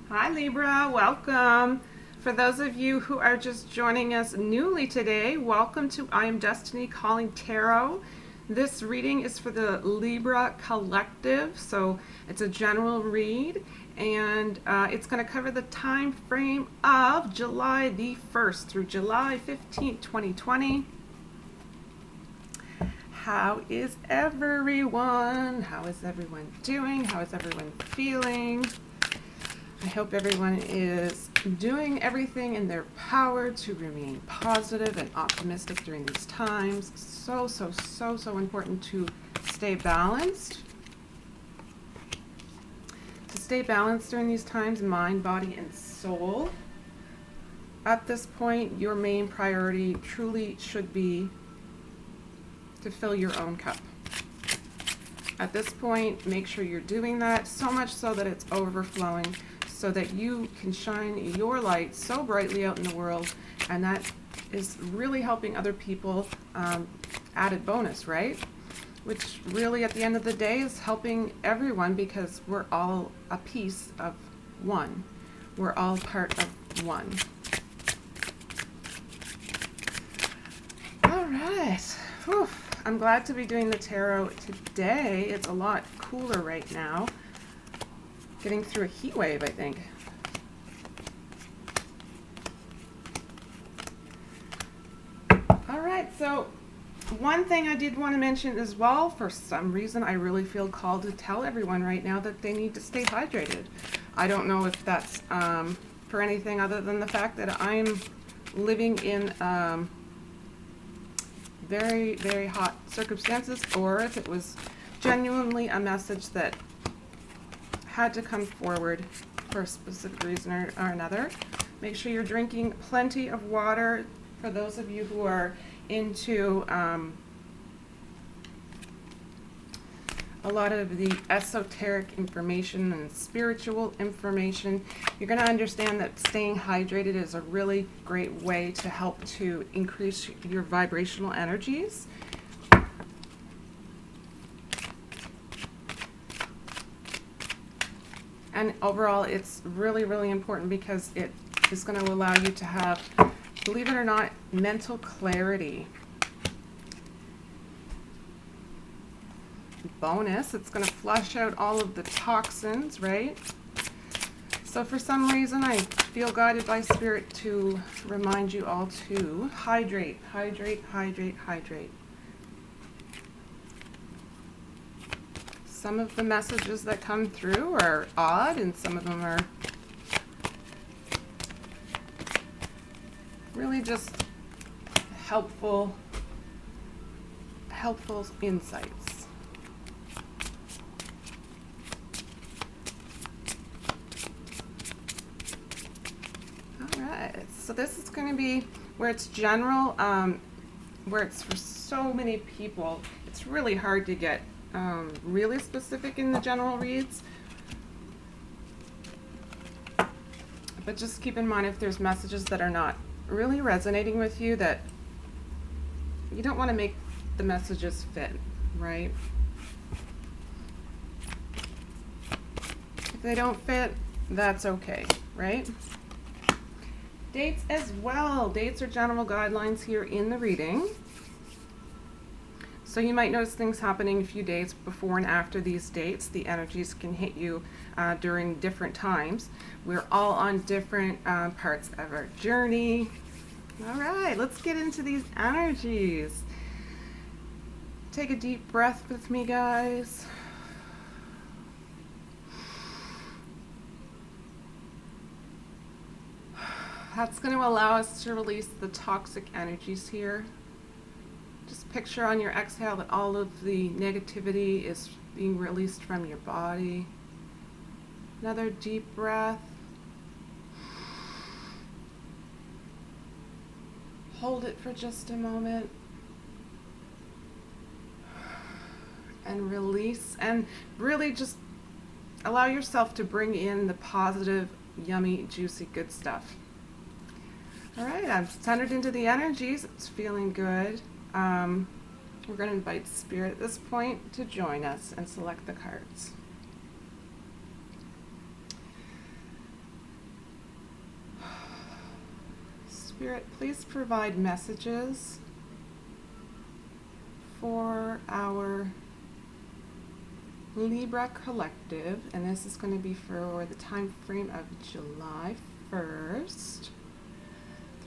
Hi Libra, welcome. For those of you who are just joining us newly today, welcome to I Am Destiny Calling Tarot. This reading is for the Libra Collective, so it's a general read, and it's going to cover the time frame of July the 1st through July 15th, 2020. How is everyone? How is everyone doing? How is everyone feeling? I hope everyone is doing everything in their power to remain positive and optimistic during these times. So important to stay balanced. To stay balanced during these times, mind, body, and soul. At this point, your main priority truly should be to fill your own cup. At this point, make sure you're doing that, so much so that it's overflowing, so that you can shine your light so brightly out in the world, and that is really helping other people. Added bonus, right? Which really at the end of the day is helping everyone, because we're all a piece of one. We're all part of one. All right. Whew. I'm glad to be doing the tarot today. It's a lot cooler right now. Getting through a heat wave, I think. All right, so one thing I did want to mention as well, for some reason I really feel called to tell everyone right now that they need to stay hydrated. I don't know if that's for anything other than the fact that I'm living in very hot circumstances, or if it was genuinely a message that had to come forward for a specific reason or another. Make sure you're drinking plenty of water. For those of you who are into a lot of the esoteric information and spiritual information, you're going to understand that staying hydrated is a really great way to help to increase your vibrational energies. And overall, it's really important, because it is going to allow you to have, believe it or not, mental clarity. Bonus, it's going to flush out all of the toxins, right? So for some reason, I feel guided by Spirit to remind you all to hydrate. Some of the messages that come through are odd, and some of them are really just helpful insights. All right, so this is going to be where it's general, where it's for so many people. It's really hard to get really specific in the general reads, but just keep in mind, if there's messages that are not really resonating with you, that you don't want to make the messages fit, right? If they don't fit, that's okay, right? Dates as well. Dates are general guidelines here in the reading. So you might notice things happening a few days before and after these dates. The energies can hit you during different times. We're all on different parts of our journey. All right, let's get into these energies. Take a deep breath with me, guys. That's going to allow us to release the toxic energies here. Just picture on your exhale that all of the negativity is being released from your body. Another deep breath. Hold it for just a moment. And release, and really just allow yourself to bring in the positive, yummy, juicy, good stuff. All right, I'm centered into the energies. It's feeling good. We're going to invite Spirit at this point to join us and select the cards. Spirit, please provide messages for our Libra collective, and this is going to be for the time frame of July 1st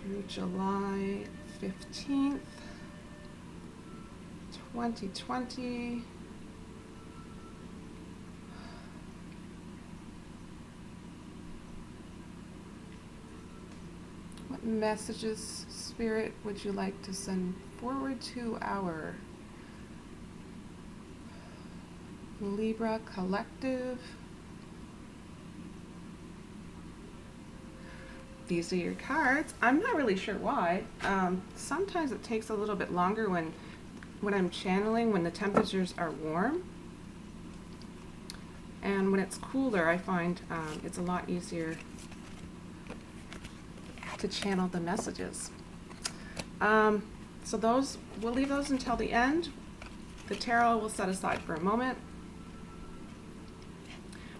through July 15th, 2020. What messages, Spirit, would you like to send forward to our Libra collective? These are your cards. I'm not really sure why. Sometimes it takes a little bit longer when I'm channeling, when the temperatures are warm. And when it's cooler, I find it's a lot easier to channel the messages. So those, we'll leave those until the end. The tarot we'll set aside for a moment.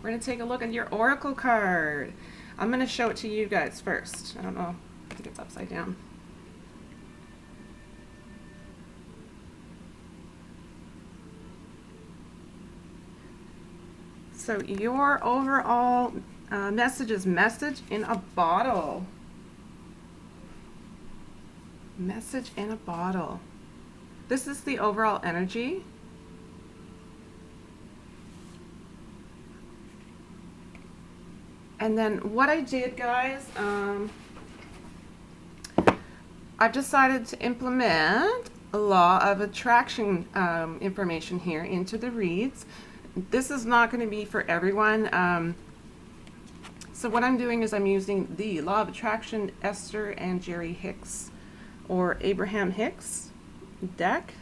We're going to take a look at your oracle card. I'm going to show it to you guys first. I don't know, I think it's upside down. So your overall message is message in a bottle. Message in a bottle. This is the overall energy. And then what I did, guys, I've decided to implement a law of attraction information here into the reads. This is not going to be for everyone. So what I'm doing is I'm using the Law of Attraction Esther and Jerry Hicks or Abraham Hicks deck.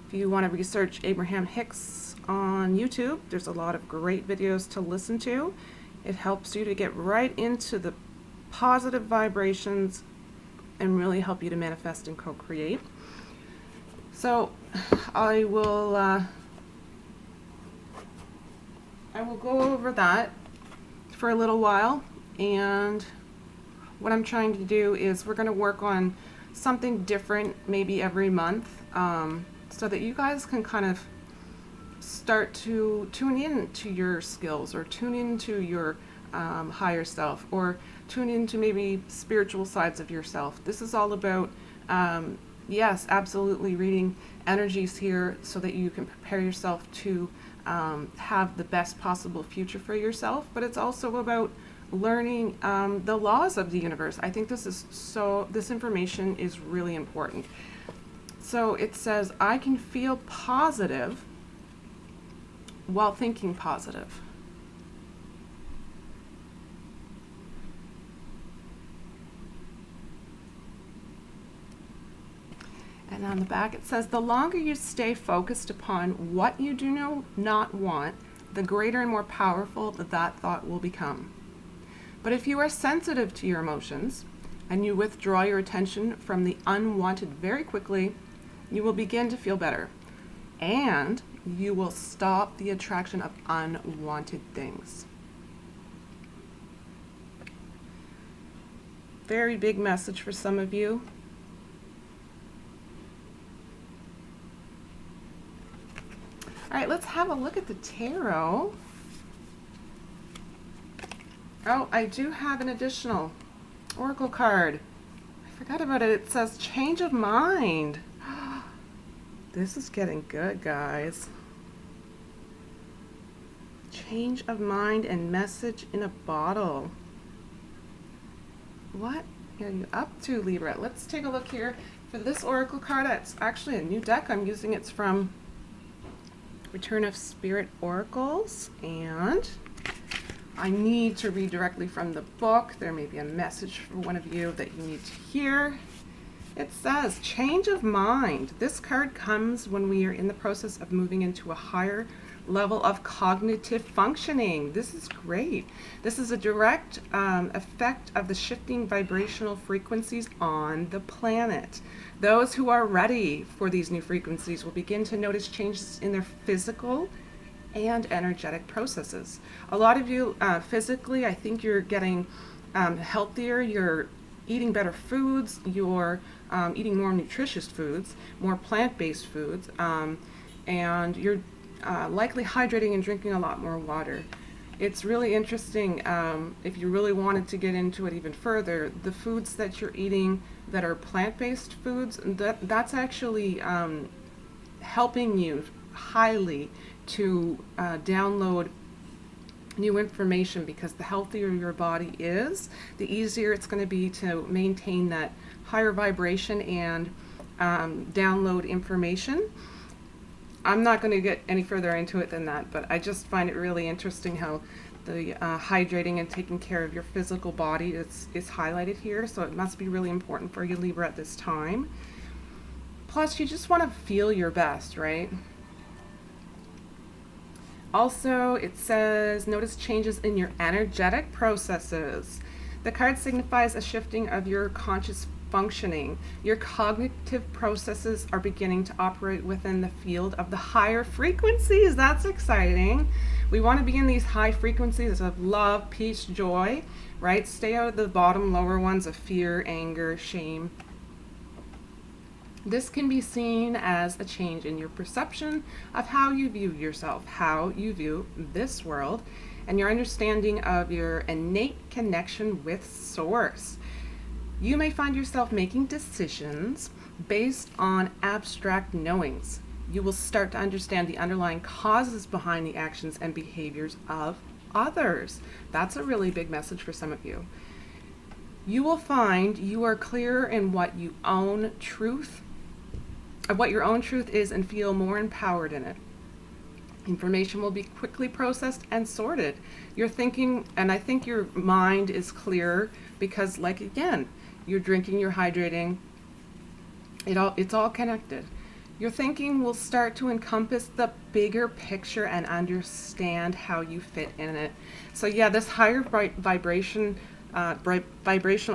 If you want to research Abraham Hicks on YouTube, there's a lot of great videos to listen to. It helps you to get right into the positive vibrations and really help you to manifest and co-create. So I will go over that for a little while, and what I'm trying to do is we're going to work on something different maybe every month, so that you guys can kind of start to tune in to your skills, or tune into your higher self, or tune into maybe spiritual sides of yourself. This is all about, yes, absolutely reading energies here so that you can prepare yourself to have the best possible future for yourself, but it's also about learning the laws of the universe. I think this information is really important. So it says, I can feel positive while thinking positive. And on the back it says, the longer you stay focused upon what you do not want, the greater and more powerful that thought will become. But if you are sensitive to your emotions and you withdraw your attention from the unwanted very quickly, you will begin to feel better, and you will stop the attraction of unwanted things. Very big message for some of you. All right, let's have a look at the tarot. Oh, I do have an additional oracle card. I forgot about it. It says change of mind. This is getting good, guys. Change of mind and message in a bottle. What are you up to, Libra? Let's take a look here. For this oracle card, it's actually a new deck I'm using. It's from Return of Spirit Oracles, and I need to read directly from the book. There may be a message for one of you that you need to hear. It says, change of mind. This card comes when we are in the process of moving into a higher level of cognitive functioning. This is great. This is a direct effect of the shifting vibrational frequencies on the planet. Those who are ready for these new frequencies will begin to notice changes in their physical and energetic processes. A lot of you physically, I think you're getting healthier, you're eating better foods, you're eating more nutritious foods, more plant-based foods, and you're likely hydrating and drinking a lot more water. It's really interesting, if you really wanted to get into it even further, the foods that you're eating that are plant-based foods, that's actually helping you highly to download new information, because the healthier your body is, the easier it's going to be to maintain that higher vibration and download information. I'm not going to get any further into it than that, but I just find it really interesting how the hydrating and taking care of your physical body is highlighted here, so it must be really important for you, Libra, at this time. Plus, you just want to feel your best, right? Also, it says, notice changes in your energetic processes. The card signifies a shifting of your conscious functioning. Your cognitive processes are beginning to operate within the field of the higher frequencies. That's exciting. We want to be in these high frequencies of love, peace, joy, right? Stay out of the bottom, lower ones of fear, anger, shame. This can be seen as a change in your perception of how you view yourself, how you view this world, and your understanding of your innate connection with Source. You may find yourself making decisions based on abstract knowings. You will start to understand the underlying causes behind the actions and behaviors of others. That's a really big message for some of you. You will find you are clearer in what your own truth is, and feel more empowered in it. Information will be quickly processed and sorted. You're thinking, and I think your mind is clearer because, like, again, you're drinking, you're hydrating. It's all connected. Your thinking will start to encompass the bigger picture and understand how you fit in it. So yeah, this higher vibrational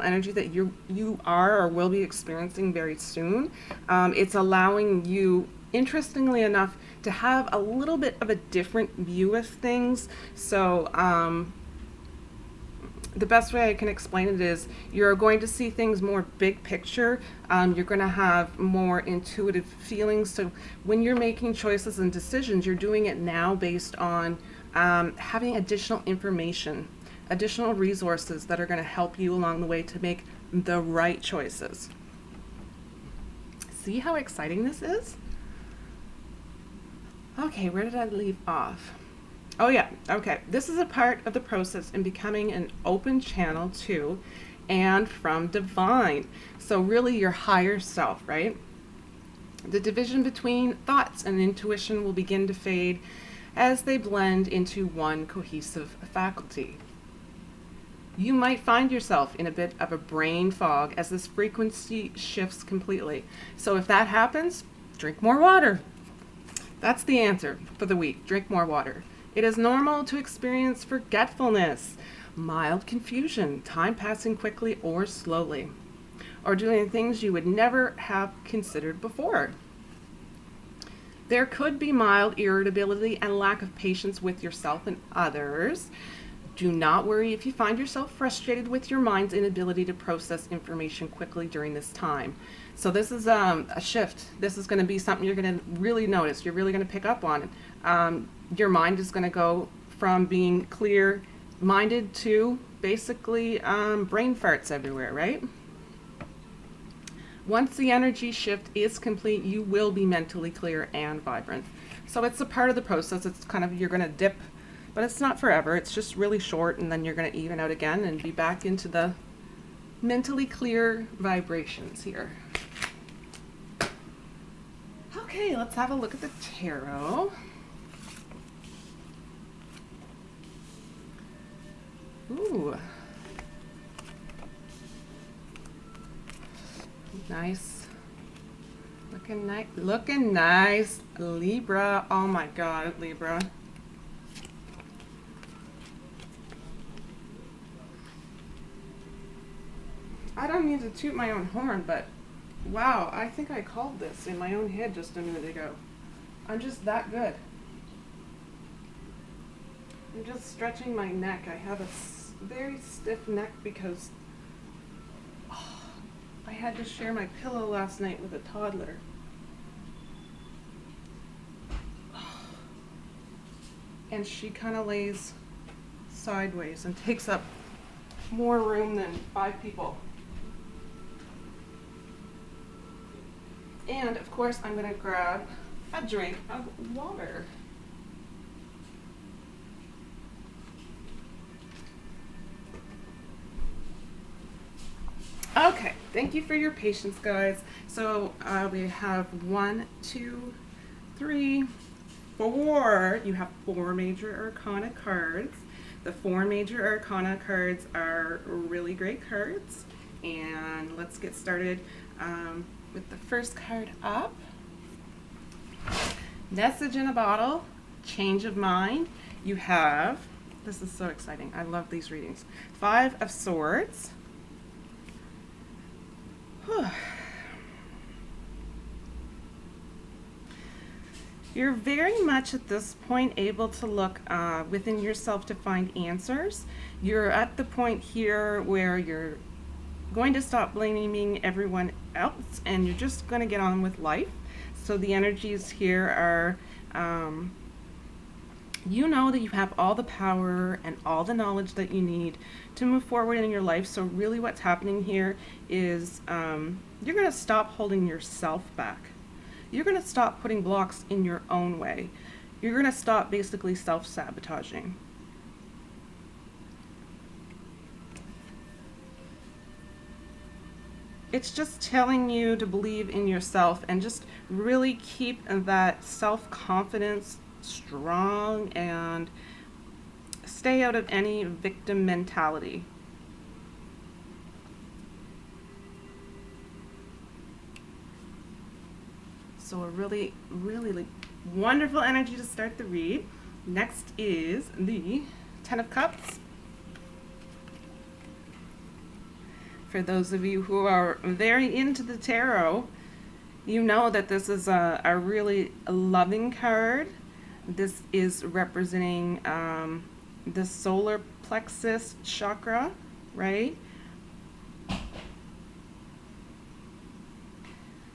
energy that you are or will be experiencing very soon, it's allowing you, interestingly enough, to have a little bit of a different view of things. So the best way I can explain it is you're going to see things more big picture. You're going to have more intuitive feelings. So when you're making choices and decisions, you're doing it now based on having additional information, additional resources that are going to help you along the way to make the right choices. See how exciting this is? Okay, where did I leave off? Oh yeah, okay. This is a part of the process in becoming an open channel to and from divine. So really your higher self, right? The division between thoughts and intuition will begin to fade as they blend into one cohesive faculty. You might find yourself in a bit of a brain fog as this frequency shifts completely. So if that happens, drink more water. That's the answer for the week. Drink more water. It is normal to experience forgetfulness, mild confusion, time passing quickly or slowly, or doing things you would never have considered before. There could be mild irritability and lack of patience with yourself and others. Do not worry if you find yourself frustrated with your mind's inability to process information quickly during this time. So this is a shift. This is going to be something you're going to really notice. You're really going to pick up on it. Your mind is going to go from being clear-minded to basically brain farts everywhere, right? Once the energy shift is complete, you will be mentally clear and vibrant. So it's a part of the process. It's kind of, you're going to dip, but it's not forever. It's just really short, and then you're going to even out again and be back into the mentally clear vibrations here. Okay, let's have a look at the tarot. Ooh. Nice. Looking nice. Libra. Oh my God, Libra. I don't mean to toot my own horn, but wow, I think I called this in my own head just a minute ago. I'm just that good. I'm just stretching my neck. I have a very stiff neck because had to share my pillow last night with a toddler. And she kind of lays sideways and takes up more room than 5 people. And of course, I'm going to grab a drink of water. Okay, thank you for your patience, guys. So we have 1, 2, 3, 4. You have 4 major arcana cards. The 4 major arcana cards are really great cards. And let's get started with the first card up. Message in a bottle, change of mind. You have, this is so exciting. I love these readings. 5 of Swords. You're very much at this point able to look within yourself to find answers. You're at the point here where you're going to stop blaming everyone else and you're just going to get on with life. So the energies here are, you know that you have all the power and all the knowledge that you need to move forward in your life. So really what's happening here is you're going to stop holding yourself back. You're going to stop putting blocks in your own way. You're going to stop basically self-sabotaging. It's just telling you to believe in yourself and just really keep that self-confidence strong and stay out of any victim mentality. So a really, really wonderful energy to start the read. Next is the 10 of Cups. For those of you who are very into the tarot, you know that this is a really loving card. This is representing the solar plexus chakra, right?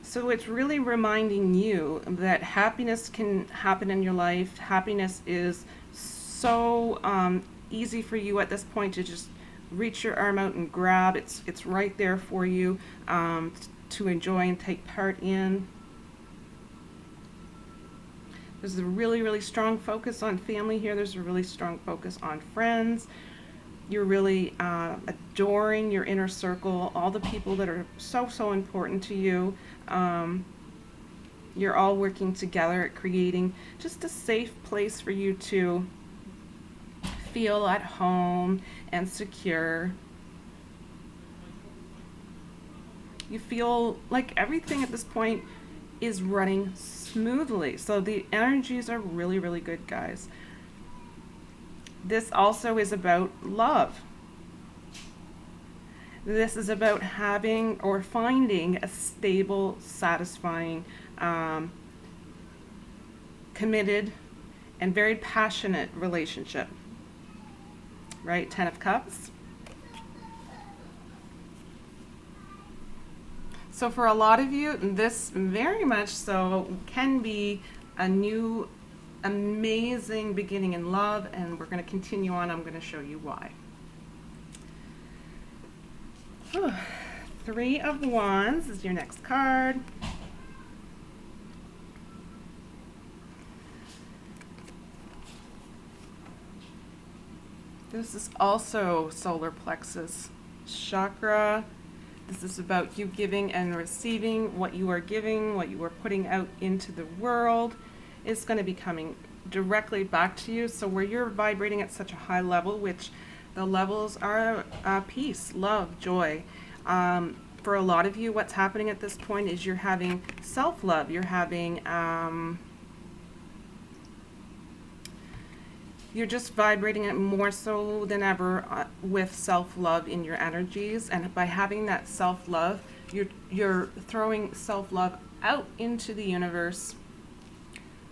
So it's really reminding you that happiness can happen in your life. Happiness is so easy for you at this point to just reach your arm out and grab. It's right there for you to enjoy and take part in. There's a really, really strong focus on family here. There's a really strong focus on friends. You're really adoring your inner circle, all the people that are so important to you. You're all working together at creating just a safe place for you to feel at home and secure. You feel like everything at this point is running smoothly. So the energies are really, really good, guys. This also is about love. This is about having or finding a stable, satisfying, committed, and very passionate relationship. Right? 10 of Cups. So for a lot of you, this very much so can be a new amazing beginning in love, and we're going to continue on. I'm going to show you why. 3 of Wands is your next card. This is also solar plexus chakra. This is about you giving and receiving. What you are giving, what you are putting out into the world is going to be coming directly back to you. So where you're vibrating at such a high level, which the levels are peace, love, joy. For a lot of you, what's happening at this point is you're having self-love. You're having, you're just vibrating it more so than ever with self-love in your energies. And by having that self-love, you're throwing self-love out into the universe.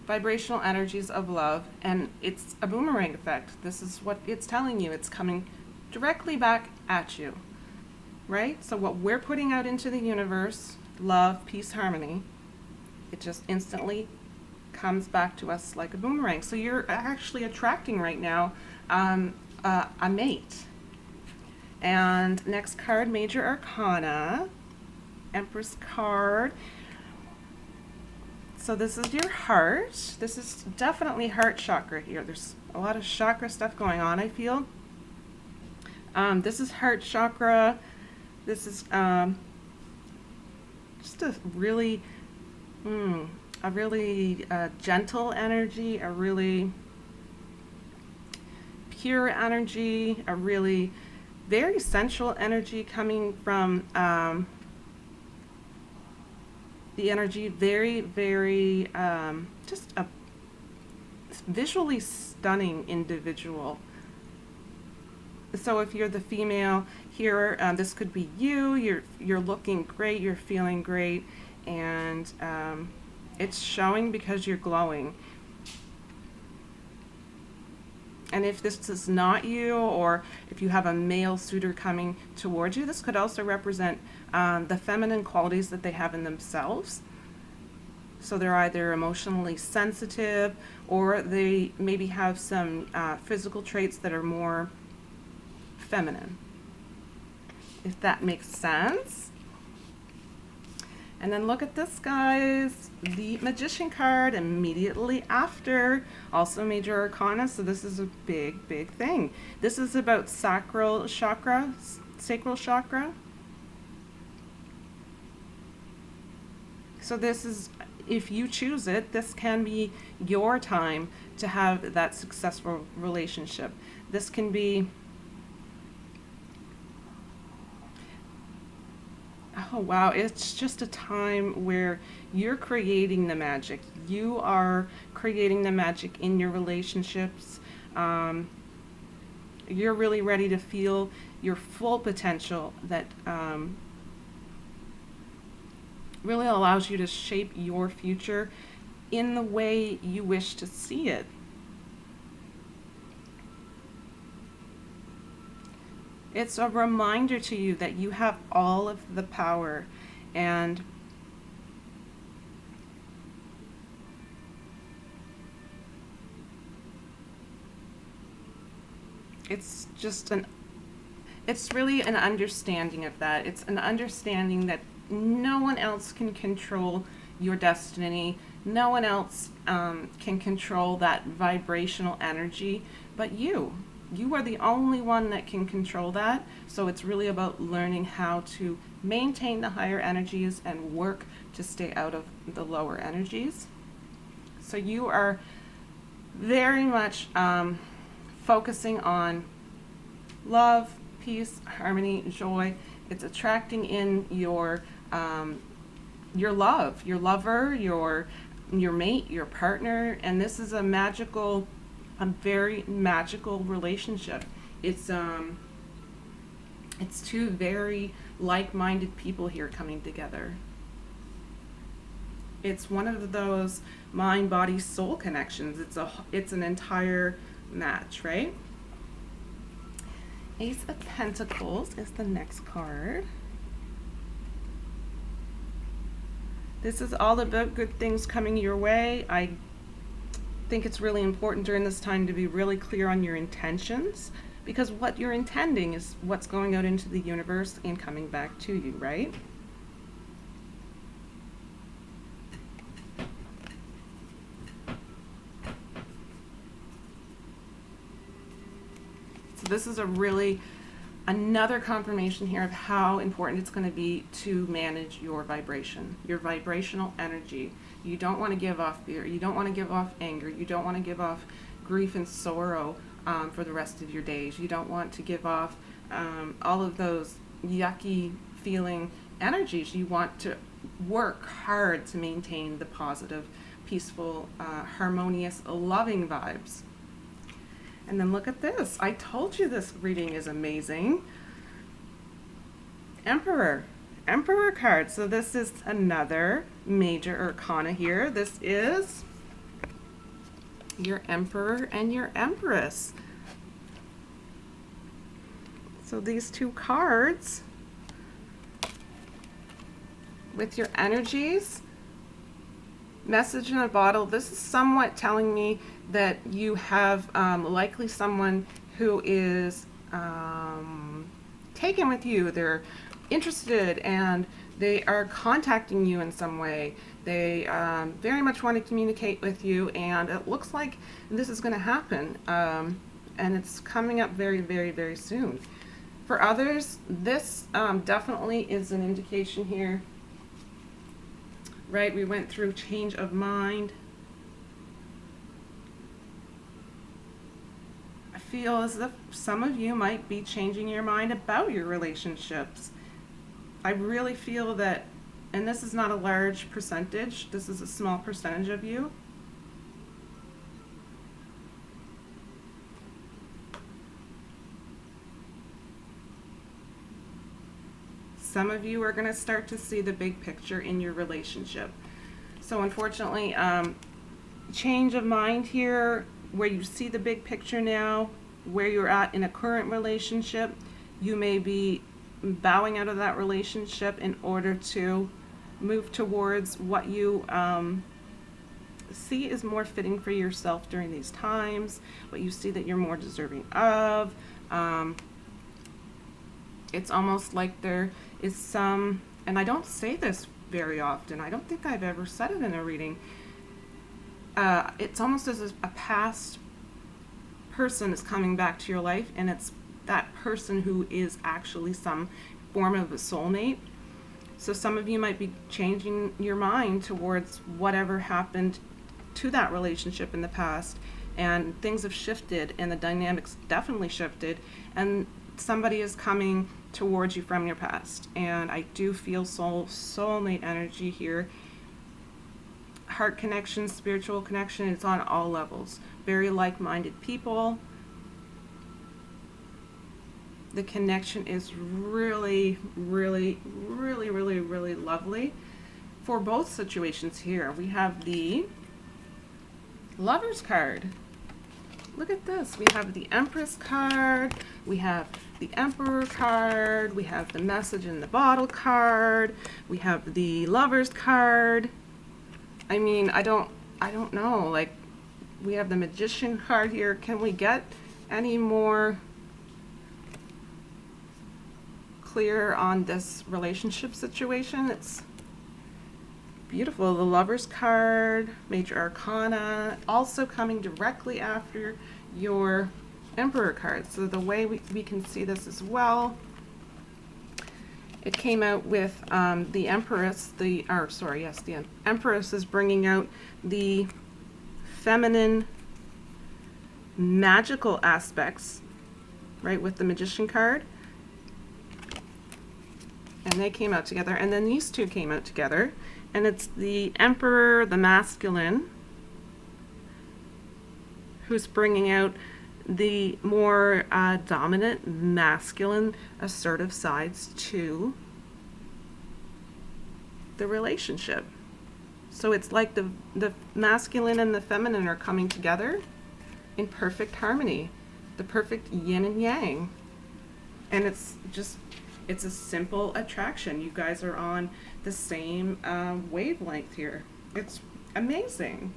Vibrational energies of love, and it's a boomerang effect. This is what it's telling you. It's coming directly back at you. right? So what we're putting out into the universe, love, peace, harmony, it just instantly comes back to us like a boomerang. So you're actually attracting right now a mate. And next card, Major Arcana, Empress card. So this is your heart. This is definitely heart chakra here. There's a lot of chakra stuff going on, I feel. This is heart chakra. This is just a really gentle energy, a really pure energy, a really very sensual energy coming from the energy, very just a visually stunning individual. So if you're the female here, this could be you. You're looking great, you're feeling great, and it's showing because you're glowing. And if this is not you, or if you have a male suitor coming towards you, this could also represent the feminine qualities that they have in themselves. So they're either emotionally sensitive, or they maybe have some physical traits that are more feminine, if that makes sense. And then look at this, guys, the Magician card immediately after, also Major Arcana. So this is a big thing. This is about sacral chakra. So this is, if you choose it, this can be your time to have that successful relationship. This can be, oh wow, it's just a time where you're creating the magic. You are creating the magic in your relationships. You're really ready to feel your full potential that really allows you to shape your future in the way you wish to see it. It's a reminder to you that you have all of the power, and it's really an understanding of that. It's an understanding that no one else can control your destiny. No one else can control that vibrational energy but you. You are the only one that can control that. So it's really about learning how to maintain the higher energies and work to stay out of the lower energies. So you are very much focusing on love, peace, harmony, joy. It's attracting in your love, your lover, your mate, your partner, and this is a very magical relationship. It's two very like-minded people here coming together. It's one of those mind, body, soul connections. It's an entire match, right? Ace of Pentacles is the next card. This is all about good things coming your way. I think it's really important during this time to be really clear on your intentions, because what you're intending is what's going out into the universe and coming back to you, right? So this is another confirmation here of how important it's going to be to manage your vibration, your vibrational energy. You don't want to give off fear. You don't want to give off anger. You don't want to give off grief and sorrow for the rest of your days. You don't want to give off all of those yucky feeling energies. You want to work hard to maintain the positive, peaceful, harmonious, loving vibes. And then look at this. I told you this reading is amazing. Emperor card. So this is another major arcana here. This is your Emperor and your Empress. So these two cards with your energies. Message in a bottle. This is somewhat telling me that you have likely someone who is taken with you. They're interested and they are contacting you in some way. They very much want to communicate with you, and it looks like this is going to happen, and it's coming up very, very, very soon. For others, this definitely is an indication here, right? We went through change of mind. I feel as if some of you might be changing your mind about your relationships. I really feel that, and this is not a large percentage, this is a small percentage of you. Some of you are going to start to see the big picture in your relationship. So unfortunately, change of mind here, where you see the big picture now, where you're at in a current relationship. You may be bowing out of that relationship in order to move towards what you see is more fitting for yourself during these times, what you see that you're more deserving of. It's almost like there is some, and I don't say this very often, I don't think I've ever said it in a reading, it's almost as if a past person is coming back to your life, and it's that person who is actually some form of a soulmate. So some of you might be changing your mind towards whatever happened to that relationship in the past, and things have shifted and the dynamics definitely shifted, and somebody is coming towards you from your past. And I do feel soulmate energy here. Heart connection, spiritual connection, it's on all levels. Very like-minded people. The connection is really, really, really, really, really lovely for both situations here. We have the Lovers card. Look at this. We have the Empress card. We have the Emperor card. We have the Message in the Bottle card. We have the Lovers card. I mean, I don't know. Like, we have the Magician card here. Can we get any more clear on this relationship situation? It's beautiful. The Lovers card, Major Arcana, also coming directly after your Emperor card. So the way we can see this as well, it came out with the Empress, the Empress is bringing out the feminine magical aspects, right, with the Magician card. And they came out together, and then these two came out together, and it's the Emperor, the masculine, who's bringing out the more dominant, masculine, assertive sides to the relationship. So it's like the masculine and the feminine are coming together in perfect harmony, the perfect yin and yang. And it's a simple attraction. You guys are on the same wavelength here. It's amazing.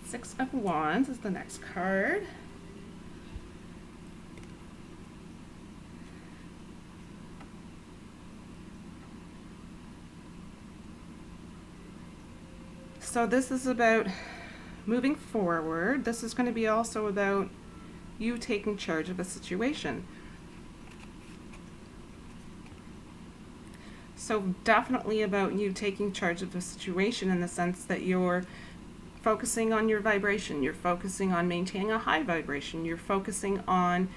Six of Wands is the next card. So this is about moving forward. This is going to be also about you taking charge of a situation. So definitely about you taking charge of a situation in the sense that you're focusing on your vibration, you're focusing on maintaining a high vibration, you're focusing on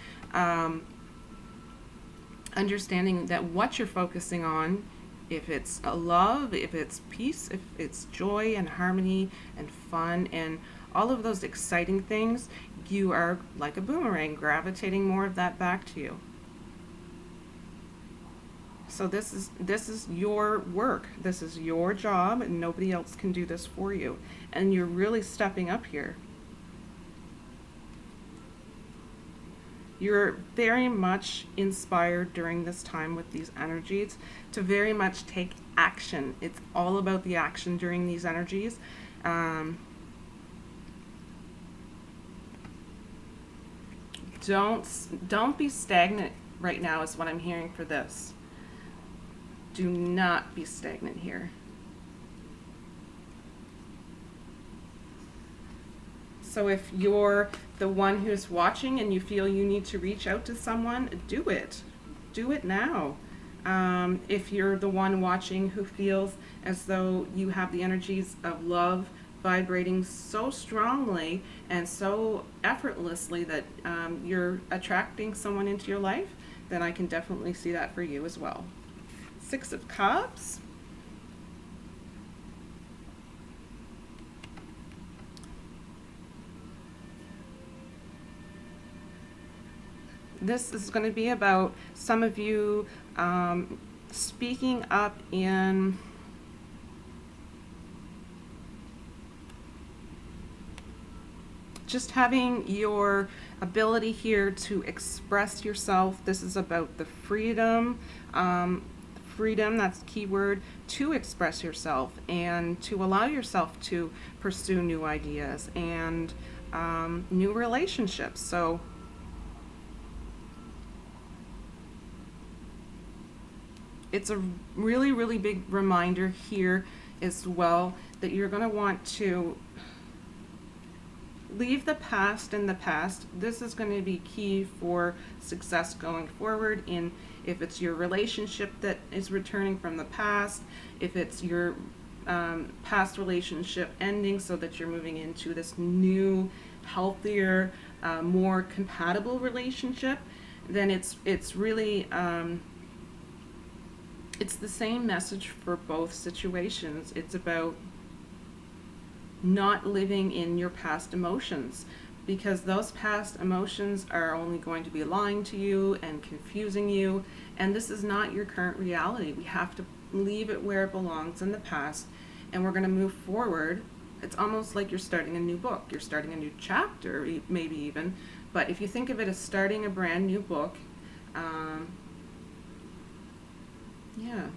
understanding that what you're focusing on, if it's a love, if it's peace, if it's joy and harmony and fun and all of those exciting things, you are like a boomerang gravitating more of that back to you. So this is your work. This is your job, and nobody else can do this for you. And you're really stepping up here. You're very much inspired during this time with these energies to very much take action. It's all about the action during these energies. Don't be stagnant right now is what I'm hearing for this. Do not be stagnant here. So if you're the one who's watching and you feel you need to reach out to someone, do it. Do it now. If you're the one watching who feels as though you have the energies of love vibrating so strongly and so effortlessly that you're attracting someone into your life, then I can definitely see that for you as well. Six of Cups. This is going to be about some of you speaking up in just having your ability here to express yourself. This is about the freedom, that's the key word, to express yourself and to allow yourself to pursue new ideas and new relationships. So it's a really, really big reminder here as well that you're going to want to leave the past in the past. This is going to be key for success going forward in if it's your relationship that is returning from the past, if it's your past relationship ending so that you're moving into this new, healthier, more compatible relationship, then it's really it's the same message for both situations. It's about not living in your past emotions, because those past emotions are only going to be lying to you and confusing you, and this is not your current reality. We have to leave it where it belongs in the past, and we're going to move forward. It's almost like you're starting a new book. You're starting a new chapter, maybe even, but if you think of it as starting a brand new book, yeah.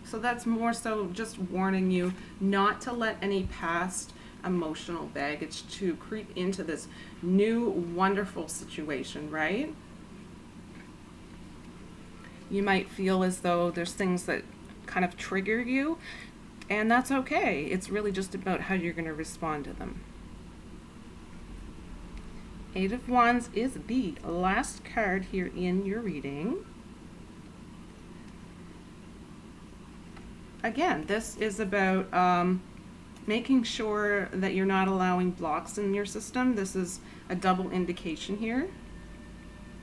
So that's more so just warning you not to let any past emotional baggage to creep into this new wonderful situation, right? You might feel as though there's things that kind of trigger you, and that's okay. It's really just about how you're going to respond to them. Eight of Wands is the last card here in your reading. Again, this is about making sure that you're not allowing blocks in your system. This is a double indication here.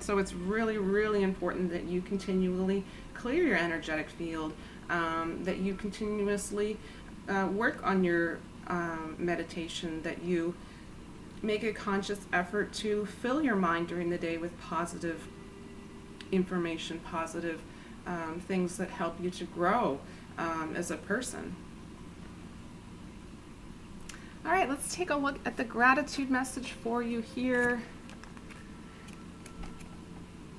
So it's really, really important that you continually clear your energetic field, that you continuously work on your meditation, that you make a conscious effort to fill your mind during the day with positive information, positive things that help you to grow as a person. All right, let's take a look at the gratitude message for you here.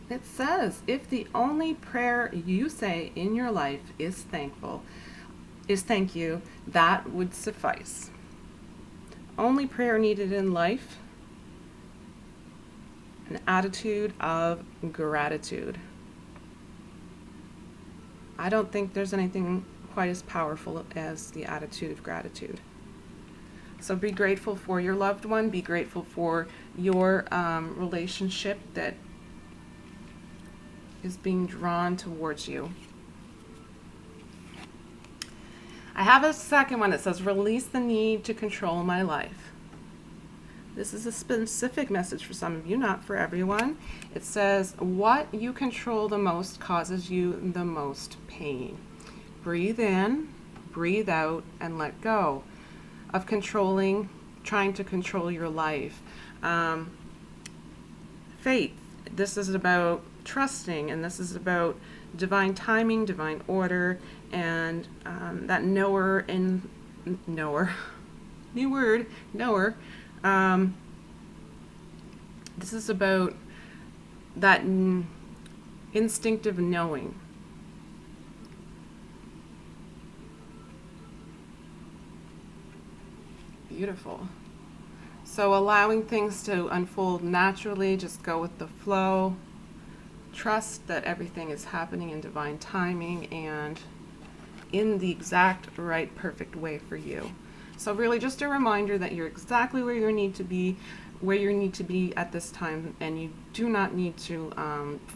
It says, if the only prayer you say in your life is thank you, that would suffice. Only prayer needed in life, an attitude of gratitude. I don't think there's anything quite as powerful as the attitude of gratitude. So be grateful for your loved one. Be grateful for your relationship that is being drawn towards you. I have a second one that says, release the need to control my life. This is a specific message for some of you, not for everyone. It says, what you control the most causes you the most pain. Breathe in, breathe out, and let go of trying to control your life. Faith, this is about trusting, and this is about divine timing, divine order, and that knower, new word, knower, This is about that instinctive knowing. Beautiful. So allowing things to unfold naturally, just go with the flow. Trust that everything is happening in divine timing and in the exact right, perfect way for you. So really just a reminder that you're exactly where you need to be, at this time, and you do not need to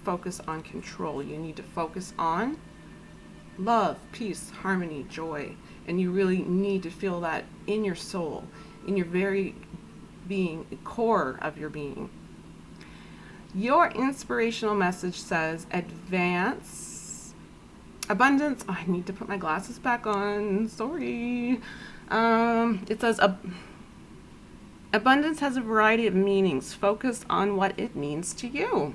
focus on control. You need to focus on love, peace, harmony, joy, and you really need to feel that in your soul, in your very being, core of your being. Your inspirational message says abundance. Oh, I need to put my glasses back on. Sorry. It says abundance has a variety of meanings. Focus on what it means to you.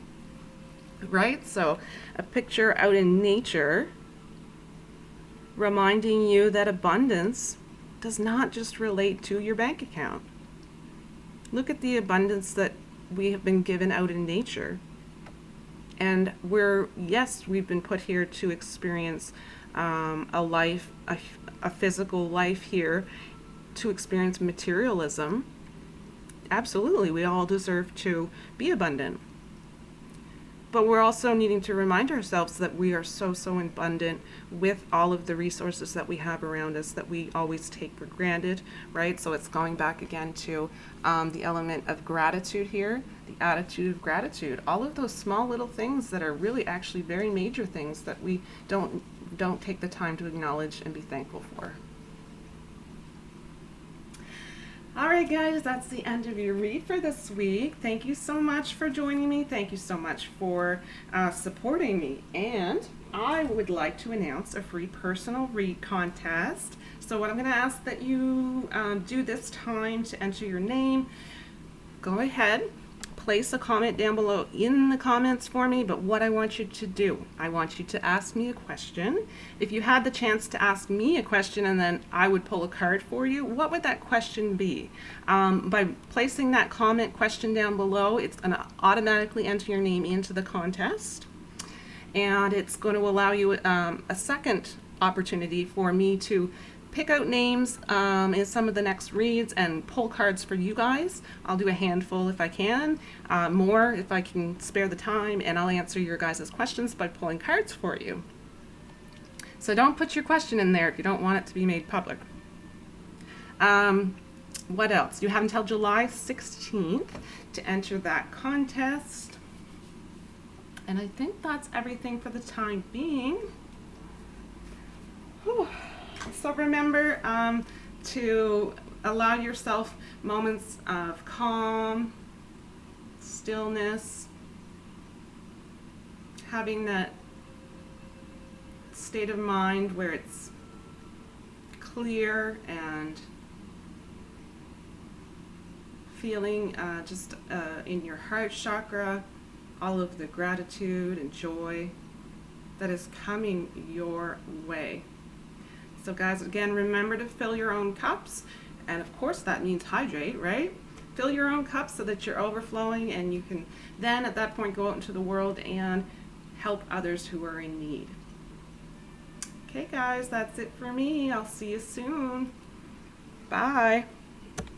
Right? So a picture out in nature reminding you that abundance does not just relate to your bank account. Look at the abundance that we have been given out in nature. And we've been put here to experience a physical life here, to experience materialism. Absolutely, we all deserve to be abundant. But we're also needing to remind ourselves that we are so abundant with all of the resources that we have around us that we always take for granted, right? So it's going back again to the element of gratitude here, the attitude of gratitude. All of those small little things that are really actually very major things that we don't take the time to acknowledge and be thankful for. All right, guys, that's the end of your read for this week. Thank you so much for joining me. Thank you so much for supporting me. And I would like to announce a free personal read contest. So what I'm going to ask that you do this time to enter your name, go ahead, place a comment down below in the comments for me. But what I want you to do, I want you to ask me a question. If you had the chance to ask me a question and then I would pull a card for you, what would that question be? By placing that comment question down below, it's going to automatically enter your name into the contest. And it's going to allow you a second opportunity for me to pick out names in some of the next reads and pull cards for you guys. I'll do a handful if I can, more if I can spare the time, and I'll answer your guys' questions by pulling cards for you. So don't put your question in there if you don't want it to be made public. What else? You have until July 16th to enter that contest. And I think that's everything for the time being. Whew. So remember to allow yourself moments of calm, stillness, having that state of mind where it's clear and feeling just in your heart chakra all of the gratitude and joy that is coming your way. So guys, again, remember to fill your own cups. And of course that means hydrate, right? Fill your own cups so that you're overflowing, and you can then at that point go out into the world and help others who are in need. Okay guys, that's it for me. I'll see you soon. Bye.